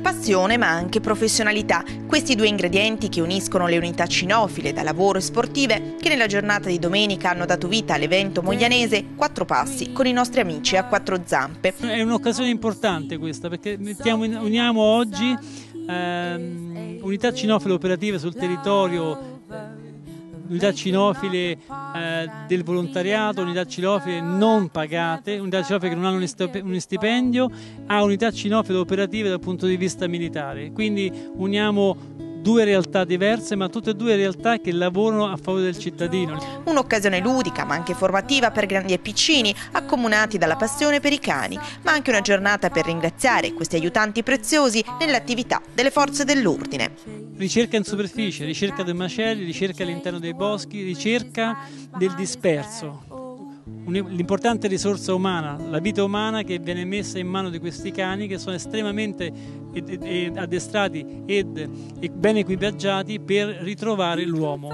Passione ma anche professionalità, questi due ingredienti che uniscono le unità cinofile da lavoro e sportive che nella giornata di domenica hanno dato vita all'evento moglianese Quattro Passi con i nostri amici a quattro zampe. È un'occasione importante questa perché uniamo oggi unità cinofile operative sul territorio, unità cinofile del volontariato, unità cinofile non pagate, unità cinofile che non hanno uno stipendio, a unità cinofile operative dal punto di vista militare. Quindi uniamo due realtà diverse, ma tutte e due realtà che lavorano a favore del cittadino. Un'occasione ludica ma anche formativa per grandi e piccini, accomunati dalla passione per i cani, ma anche una giornata per ringraziare questi aiutanti preziosi nell'attività delle forze dell'ordine. Ricerca in superficie, ricerca dei macelli, ricerca all'interno dei boschi, ricerca del disperso. L'importante risorsa umana, la vita umana che viene messa in mano di questi cani che sono estremamente addestrati e ben equipaggiati per ritrovare l'uomo.